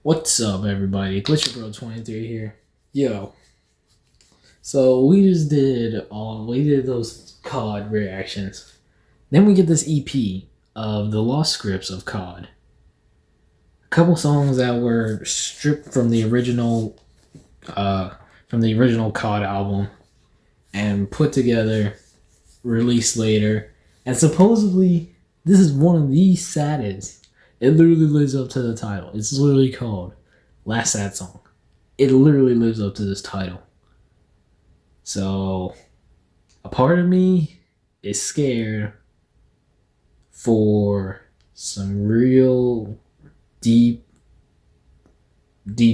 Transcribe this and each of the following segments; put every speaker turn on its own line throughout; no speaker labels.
What's up, everybody? Glitcher Bro 23 here. Yo. So we just did those K.O.D reactions. Then we get this EP of the Lost Scripts of K.O.D. A couple songs that were stripped from the original K.O.D album and put together, released later. And supposedly this is one of the saddest. It literally lives up to the title. It's literally called Last Sad Song. It literally lives up to this title. So, a part of me is scared for some real deep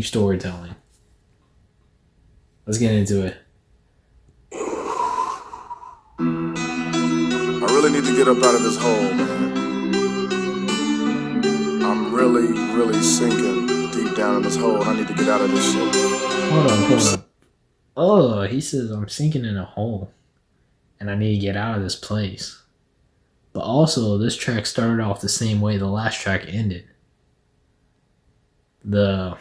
storytelling. Let's get into it.
I really need to get up out of this hole, man. I'm really sinking deep down in this hole, and I need to get out of this shit.
Hold on. Oh, he says I'm sinking in a hole, and I need to get out of this place. But also, this track started off the same way the last track ended. The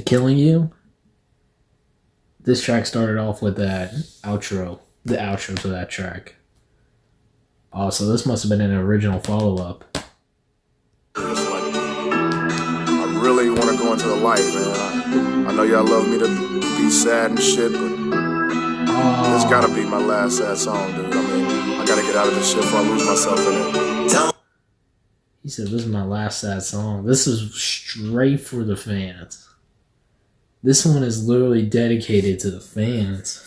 Killing You. This track started off with that outro, the outro to that track. Oh, so this must have been an original follow-up.
I really want to go into the light, man. I know y'all love me to be sad and shit, but it's gotta be my last sad song, dude. I mean, I gotta get out of this shit before I lose myself in it.
He said, this is my last sad song. This is straight for the fans. This one is literally dedicated to the fans.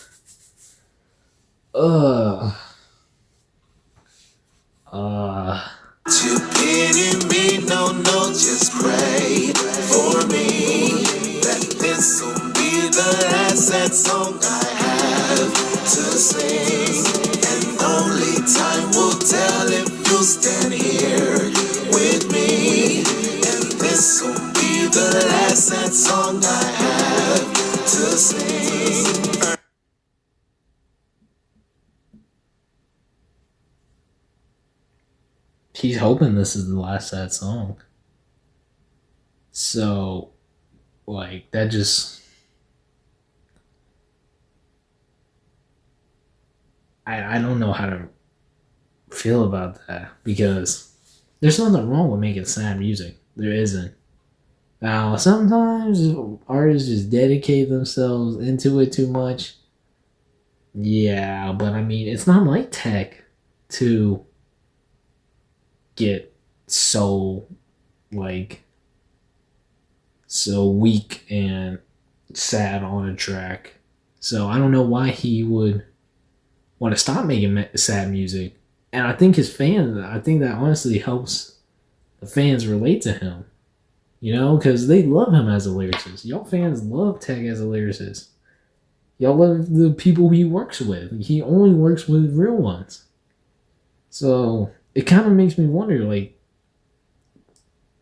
To pity me, no, just pray for me. That this will be the last sad song I have to sing. And only time will tell if you'll stand here with me. And this will be the last sad song I have to sing.
He's hoping this is the last sad song. So, like, that just... I don't know how to feel about that. Because there's nothing wrong with making sad music. There isn't. Now, sometimes artists just dedicate themselves into it too much. Yeah, but I mean, it's not like tech to get so weak and sad on a track. So I don't know why he would want to stop making sad music. And I think that honestly helps the fans relate to him. You know, because they love him as a lyricist. Y'all fans love Tech as a lyricist. Y'all love the people he works with. He only works with real ones. So it kind of makes me wonder, like,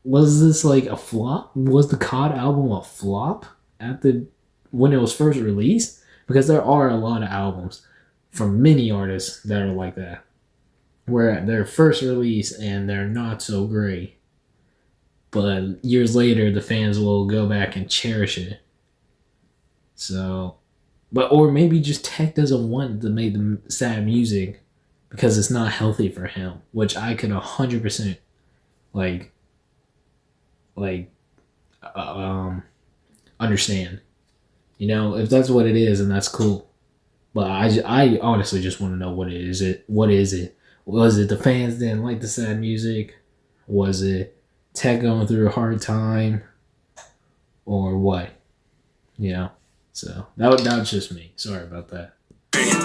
was this like a flop? Was the K.O.D album a flop when it was first released? Because there are a lot of albums from many artists that are like that, where they're first released and they're not so great, but years later the fans will go back and cherish it. So, or maybe just Tech doesn't want to make the sad music because it's not healthy for him, which I could 100% understand. You know, if that's what it is, and that's cool. But I honestly just want to know what is it? What is it? Was it the fans didn't like the sad music? Was it Tech going through a hard time? Or what? You know? So that was just me. Sorry about that.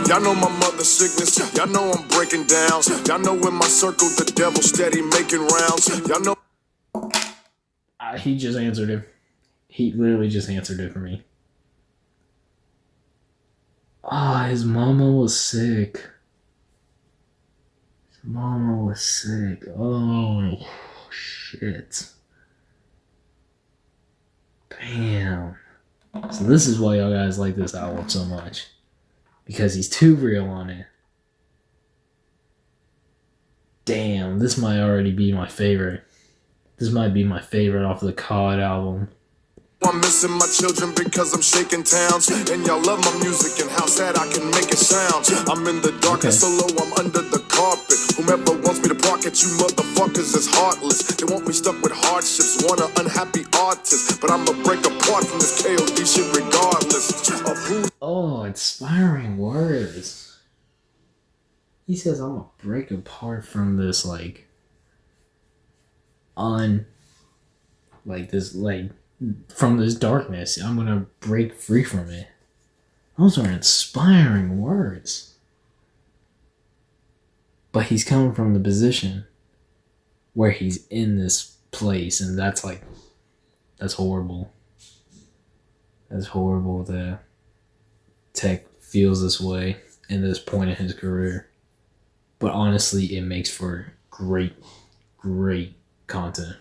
Y'all know my mother's sickness. Y'all know I'm breaking down. Y'all know in my circle the devil steady making rounds. Y'all know.
He just answered it. He literally just answered it for me. His mama was sick. His mama was sick. Oh, shit. Damn. So this is why y'all guys like this album so much. Because he's too real on it. Damn, this might already be my favorite. This might be my favorite off the C.O.D album.
I'm missing my children because I'm shaking towns. And y'all love my music and how sad I can make it sound. I'm in the darkness so low, I'm under the carpet. Whomever wants me to park at you motherfuckers is heartless. They want me stuck with hardships, want an unhappy artist. But I'ma break apart from this K.O.D shit regardless of who.
Oh, inspiring words. He says I'm gonna break apart from this from this darkness. I'm gonna break free from it. Those are inspiring words. But he's coming from the position where he's in this place, and that's horrible. That's horrible that Tech feels this way in this point in his career. But honestly, it makes for great content.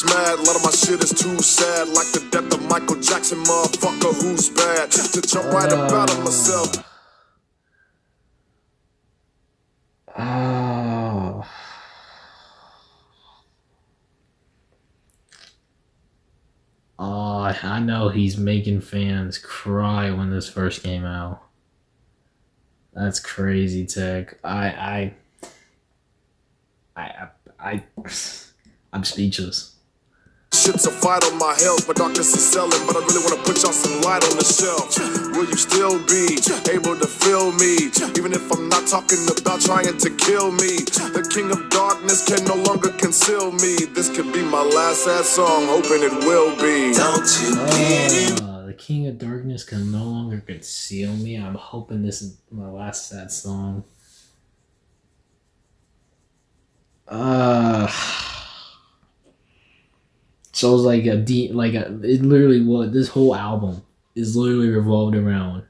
Mad, a lot of my shit is too sad, like the death of Michael Jackson, motherfucker, who's bad? To jump right about it myself. I know he's making fans cry when this first came out. That's crazy, Tech. I'm speechless. Shit's a fight on my health, my darkness is selling, but I really want to put y'all some light on the shelf. Will you still be able to feel me, even if I'm not talking about trying to kill me? The king of darkness can no longer conceal me. This could be my last sad song, hoping it will be. Don't you get it? The king of darkness can no longer conceal me. I'm hoping this is my last sad song. So it's it literally was, this whole album is literally revolved around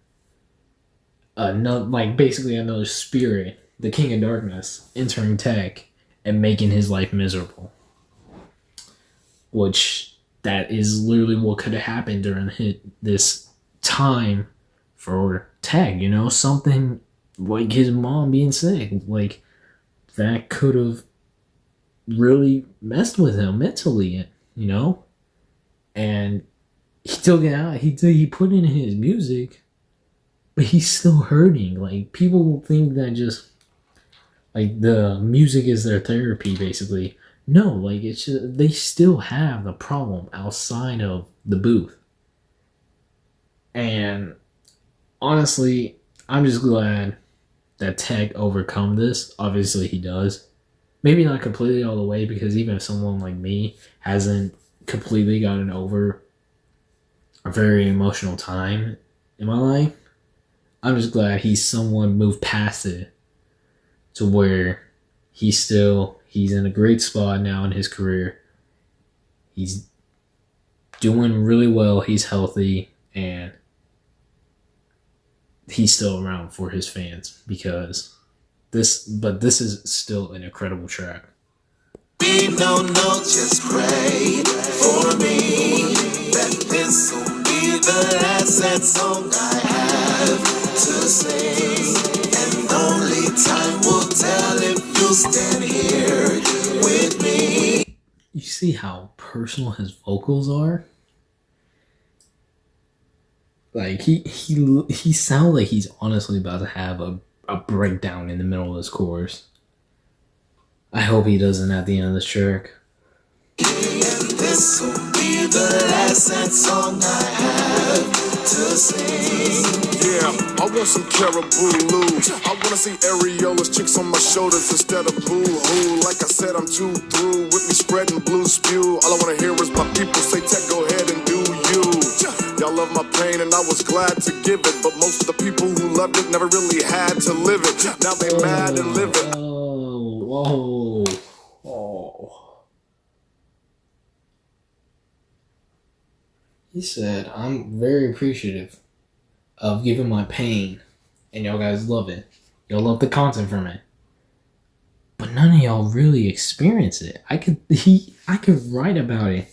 basically another spirit, the king of darkness, entering Tech and making his life miserable. Which, that is literally what could have happened during this time for Tech, something like his mom being sick, that could have really messed with him mentally. And he took it out. He put it in his music, but he's still hurting. People think that just the music is their therapy, basically. No, it's just, they still have the problem outside of the booth. And honestly, I'm just glad that Tech overcome this. Obviously, he does. Maybe not completely all the way, because even if someone like me hasn't completely gotten over a very emotional time in my life, I'm just glad he's someone moved past it to where he's in a great spot now in his career. He's doing really well. He's healthy, and he's still around for his fans because this is still an incredible track.
Just pray for me that this will be the last sad song I have to sing, and only time will tell if you'll stand here with me.
You see how personal his vocals are? He sounds like he's honestly about to have a breakdown in the middle of this chorus. I hope he doesn't at the end of this track.
And this will be the last sad song I have to sing.
Yeah, I want some caribou. I want to see areolas, chicks on my shoulders instead of boo-hoo. Like I said, I'm too through with me spreading blue spew. All I want to hear is my people say, Tech, go ahead and do you. Y'all love my pain and I was glad to give it, but most of the people who loved it never really had to live it. Now they mad and live it.
Oh. He said, I'm very appreciative of giving my pain, and y'all guys love it. Y'all love the content from it. But none of y'all really experience it. I could write about it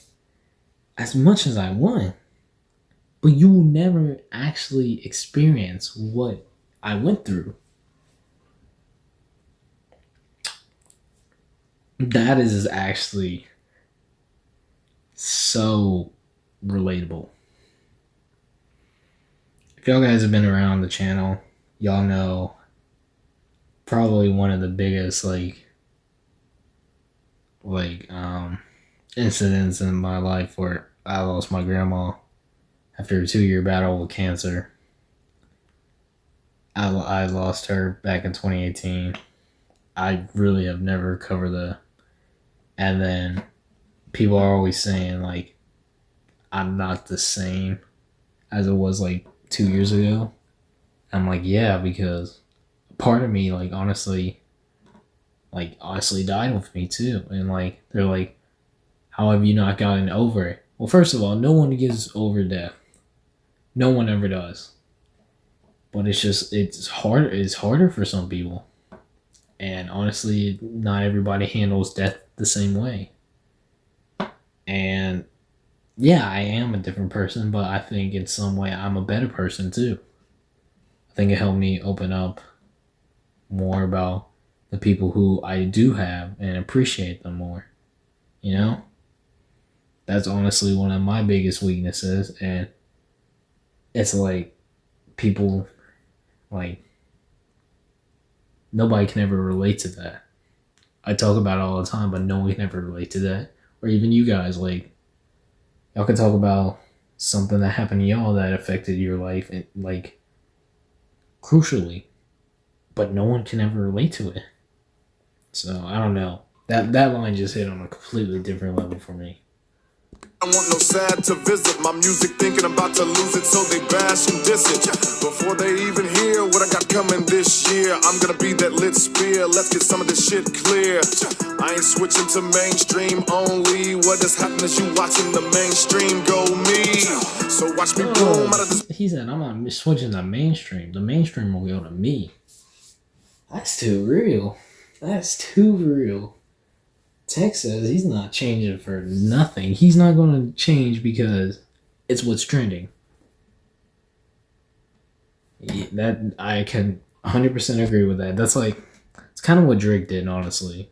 as much as I want, but you will never actually experience what I went through. That is actually so relatable. If y'all guys have been around the channel, y'all know probably one of the biggest incidents in my life where I lost my grandma after a 2-year battle with cancer. I lost her back in 2018. I really have never covered the... And then people are always saying, like, I'm not the same as it was, like, 2 years ago. I'm like, yeah, because part of me, like, honestly died with me, too. And, like, they're like, how have you not gotten over it? Well, first of all, no one gets over death. No one ever does. But it's harder for some people. And honestly, not everybody handles death the same way. And yeah, I am a different person, but I think in some way I'm a better person too. I think it helped me open up more about the people who I do have and appreciate them more. You know? That's honestly one of my biggest weaknesses, and it's like people, like, nobody can ever relate to that. I talk about it all the time, but no one can ever relate to that. Or even you guys, like, y'all can talk about something that happened to y'all that affected your life, and, like, crucially, but no one can ever relate to it. So I don't know. That line just hit on a completely different level for me.
I want no sad to visit. My music thinking about to lose it, so they bash and diss it. Before they even hear what I got coming this year, I'm gonna be that lit spear. Let's get some of this shit clear. I ain't switching to mainstream only. What has happened is you watching the mainstream go me. So watch me boom out of this.
He said, I'm not switching to mainstream. The mainstream will go to me. That's too real. That's too real. Tech says he's not changing for nothing. He's not going to change because it's what's trending. Yeah, that I can 100% agree with that. That's like, it's kind of what Drake did, honestly.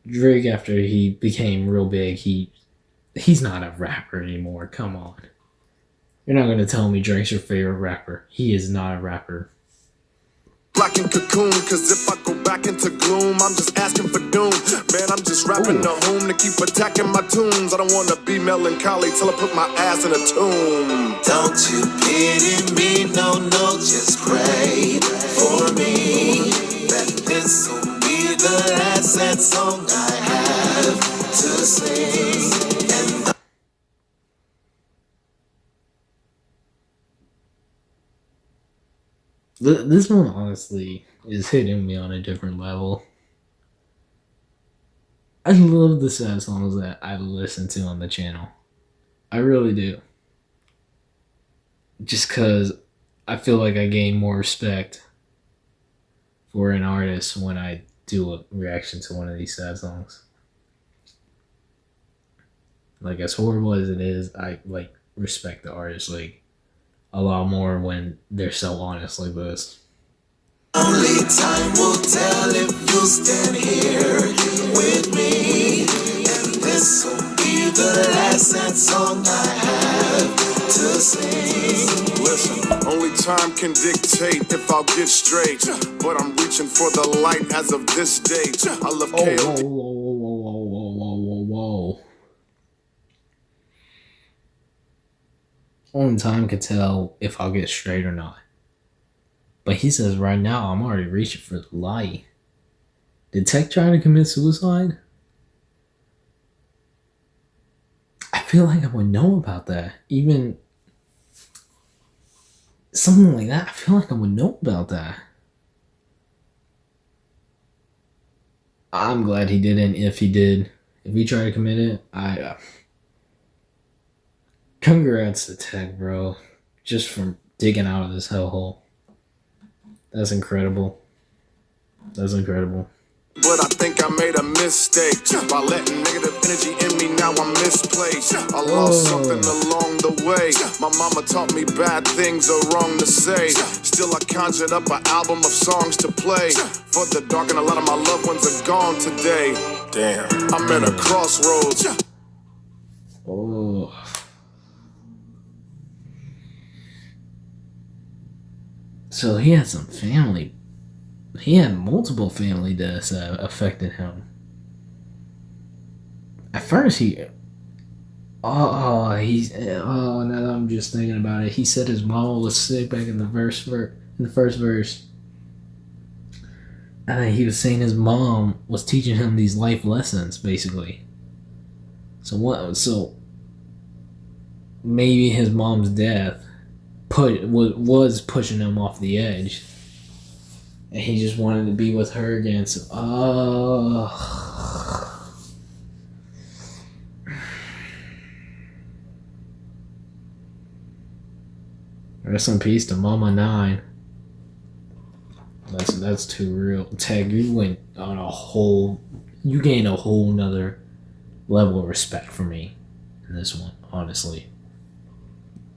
Drake, after he became real big, he's not a rapper anymore. Come on. You're not going to tell me Drake's your favorite rapper. He is not a rapper.
Black and cocoon, cause if I go back into gloom, I'm just asking for doom. Man, I'm just rapping the home to keep attacking my tunes. I don't wanna be melancholy till I put my ass in a tomb.
Don't you pity me, no, just pray for me. That this will be the last sad song I have to sing.
This one honestly is hitting me on a different level. I love the sad songs that I listen to on the channel. I really do. Just because I feel like I gain more respect for an artist when I do a reaction to one of these sad songs. Like, as horrible as it is, I like respect the artist like a lot more when they're so honest like this.
Only time will tell if you stand here with me, and this will be the last sad song I have to sing.
Listen, only time can dictate if I'll get straight, but I'm reaching for the light as of this date. I love K.O.D.
Whoa. Only time can tell if I'll get straight or not. But he says right now I'm already reaching for the light. Did Tech try to commit suicide? I feel like I would know about that. Even something like that, I feel like I would know about that. I'm glad he didn't. If he did, if he tried to commit it, congrats to Tech, bro. Just from digging out of this hellhole. That's incredible. That's incredible.
But I think I made a mistake by letting negative energy in me. Now I'm misplaced. I lost something along the way. My mama taught me bad things are wrong to say. Still I conjured up an album of songs to play for the dark, and a lot of my loved ones are gone today. Damn, I'm at a crossroads.
Oh. So he had some family. He had multiple family deaths that affected him. At first, now that I'm just thinking about it, he said his mama was sick back in the first verse. And he was saying his mom was teaching him these life lessons, basically. So maybe his mom's death was pushing him off the edge, and he just wanted to be with her again. So, rest in peace to Mama 9. That's too real. Tag, you went on you gained a whole nother level of respect for me in this one, honestly.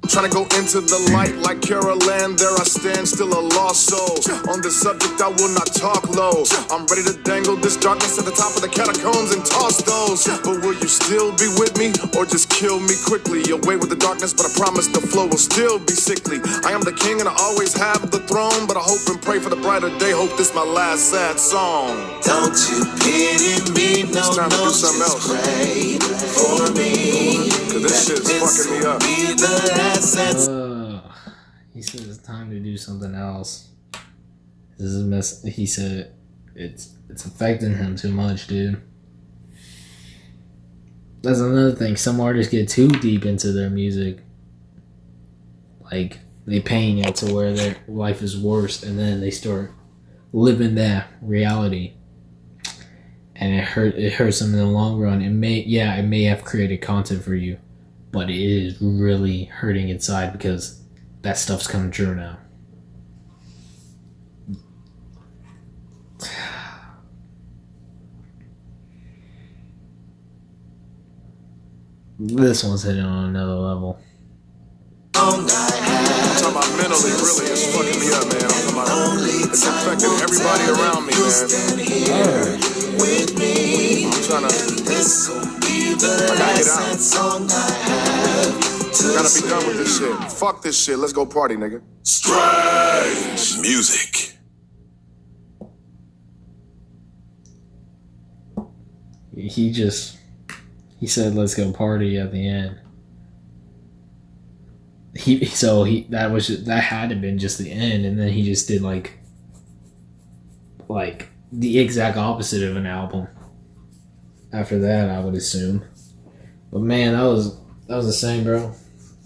Trying to go into the light like Carol Ann, there I stand, still a lost soul. On this subject I will not talk low. I'm ready to dangle this darkness at the top of the catacombs and toss those. But will you still be with me, or just kill me quickly? Away with the darkness, but I promise the flow will still be sickly. I am the king and I always have the throne, but I hope and pray for the brighter day. Hope this my last sad song.
Don't you pity me, no,
It's time to do
no,
something
just
else.
pray for me.
Cause this shit's fucking me up.
Be the last
He said it's time to do something else. This is he said it's affecting him too much, dude. That's another thing. Some artists get too deep into their music. Like, they paint it to where their life is worse, and then they start living that reality. And it hurts them in the long run. It may have created content for you, but it is really hurting inside because that stuff's coming true now. This one's hitting on another level.
I'm talking about mentally, really, it's fucking me up, man. I'm talking about it's affecting everybody around me, man. I'm trying to. I gotta get out. Gotta be done with this shit. Fuck this shit. Let's go party, nigga.
Strange music.
He said let's go party at the end. That had to have been just the end, and then he just did like the exact opposite of an album after that, I would assume. But man, that was the same, bro.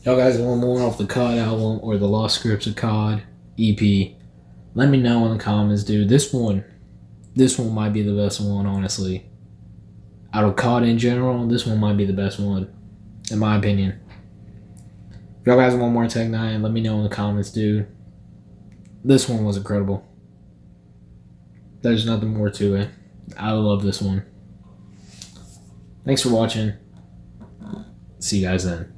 Y'all guys want more off the K.O.D album or the Lost Scripts of K.O.D EP? Let me know in the comments, dude. This one might be the best one, honestly. Out of K.O.D in general, this one might be the best one, in my opinion. If y'all guys want more N9ne, let me know in the comments, dude. This one was incredible. There's nothing more to it. I love this one. Thanks for watching. See you guys then.